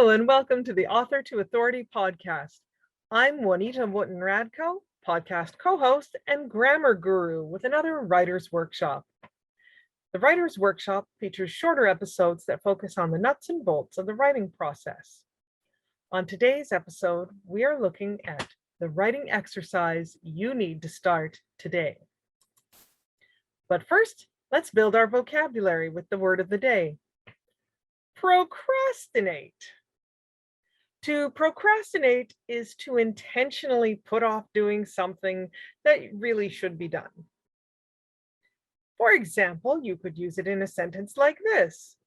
Hello and welcome to the Author to Authority podcast. I'm Juanita Wootton-Radko, podcast co-host and grammar guru with another writer's workshop. The writer's workshop features shorter episodes that focus on the nuts and bolts of the writing process. On today's episode, we are looking at the writing exercise you need to start today. But first, let's build our vocabulary with the word of the day. Procrastinate. To procrastinate is to intentionally put off doing something that really should be done. For example, you could use it in a sentence like this.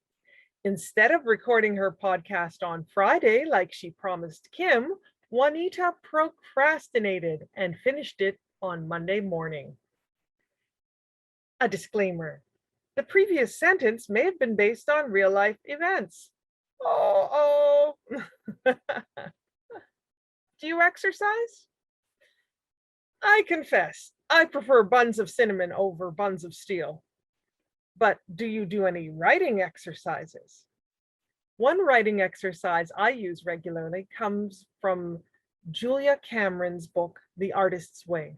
Instead of recording her podcast on Friday like she promised Kim, Juanita procrastinated and finished it on Monday morning. A disclaimer. The previous sentence may have been based on real-life events. Oh. Do you exercise? I confess, I prefer buns of cinnamon over buns of steel. But do you do any writing exercises? One writing exercise I use regularly comes from Julia Cameron's book, The Artist's Way.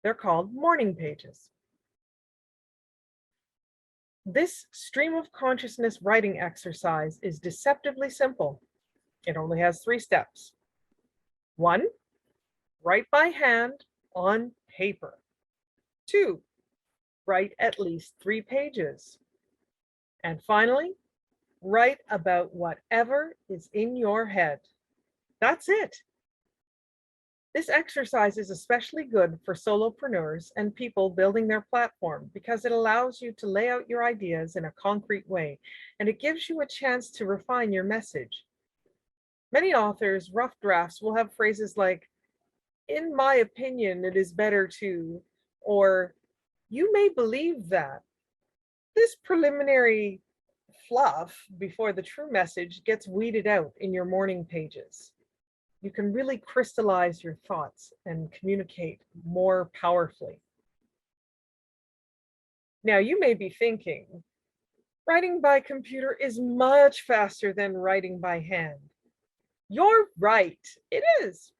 They're called morning pages. This stream of consciousness writing exercise is deceptively simple. It only has 3 steps. 1, write by hand on paper. 2, write at least 3 pages. And finally, write about whatever is in your head. That's it. This exercise is especially good for solopreneurs and people building their platform because it allows you to lay out your ideas in a concrete way, and it gives you a chance to refine your message. Many authors' rough drafts will have phrases like, "In my opinion, it is better to," or "you may believe that." This preliminary fluff before the true message gets weeded out in your morning pages. You can really crystallize your thoughts and communicate more powerfully. Now, you may be thinking, writing by computer is much faster than writing by hand. You're right, it is.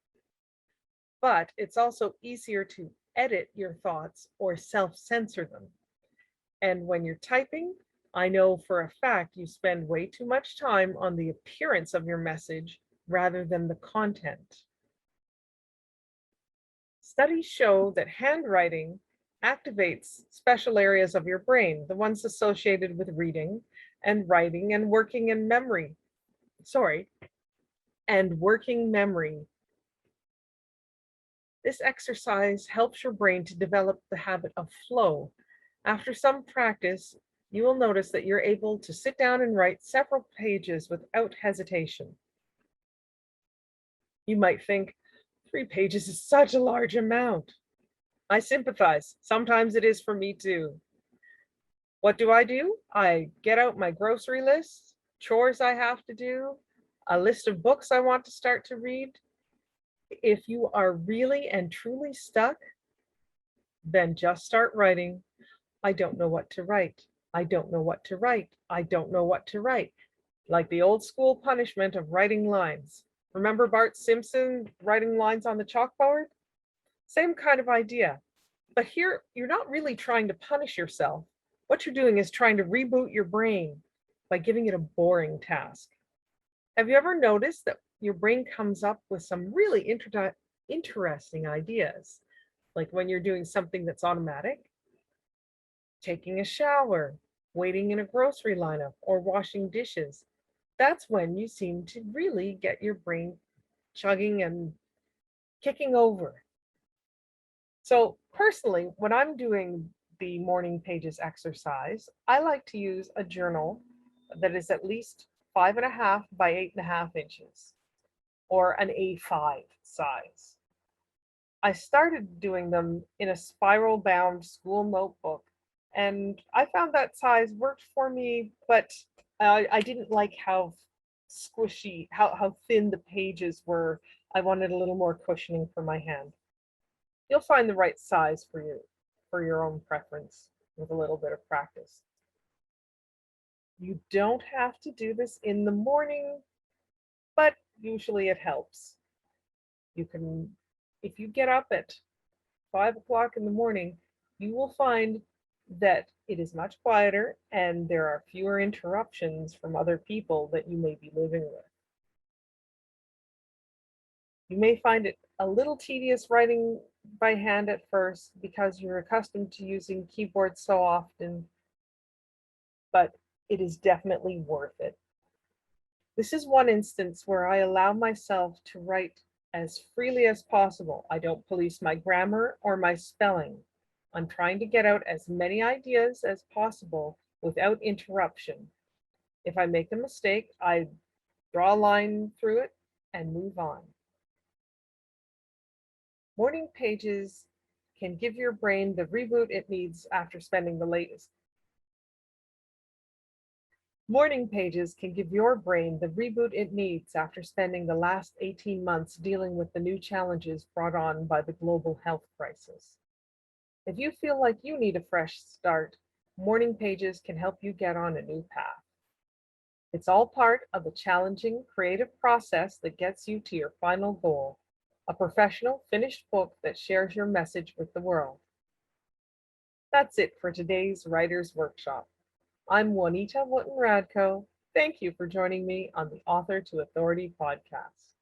But it's also easier to edit your thoughts or self-censor them. And when you're typing, I know for a fact you spend way too much time on the appearance of your message rather than the content. Studies show that handwriting activates special areas of your brain, the ones associated with reading and writing and working memory. This exercise helps your brain to develop the habit of flow. After some practice, you will notice that you're able to sit down and write several pages without hesitation. You might think, 3 pages is such a large amount. I sympathize. Sometimes it is for me too. What do? I get out my grocery list, chores I have to do, a list of books I want to start to read. If you are really and truly stuck, then just start writing. I don't know what to write. I don't know what to write. I don't know what to write. Like the old school punishment of writing lines. Remember Bart Simpson writing lines on the chalkboard? Same kind of idea. But here, you're not really trying to punish yourself. What you're doing is trying to reboot your brain by giving it a boring task. Have you ever noticed that your brain comes up with some really interesting ideas? Like when you're doing something that's automatic, taking a shower, waiting in a grocery lineup, or washing dishes. That's when you seem to really get your brain chugging and kicking over. So personally, when I'm doing the morning pages exercise, I like to use a journal that is at least 5.5 by 8.5 inches, or an A5 size. I started doing them in a spiral bound school notebook, and I found that size worked for me, but I didn't like how squishy, how thin the pages were. I wanted a little more cushioning for my hand. You'll find the right size for your own preference with a little bit of practice. You don't have to do this in the morning. but usually it helps. If you get up at 5 o'clock in the morning, you will find that it is much quieter and there are fewer interruptions from other people that you may be living with. You may find it a little tedious writing by hand at first because you're accustomed to using keyboards so often, but it is definitely worth it. This is one instance where I allow myself to write as freely as possible. I don't police my grammar or my spelling. I'm trying to get out as many ideas as possible without interruption. If I make a mistake, I draw a line through it and move on. Morning pages can give your brain the reboot it needs after spending the latest. Morning pages can give your brain the reboot it needs after spending the last 18 months dealing with the new challenges brought on by the global health crisis. If you feel like you need a fresh start, morning pages can help you get on a new path. It's all part of a challenging, creative process that gets you to your final goal, a professional, finished book that shares your message with the world. That's it for today's Writer's Workshop. I'm Juanita Wootton-Radko. Thank you for joining me on the Author to Authority podcast.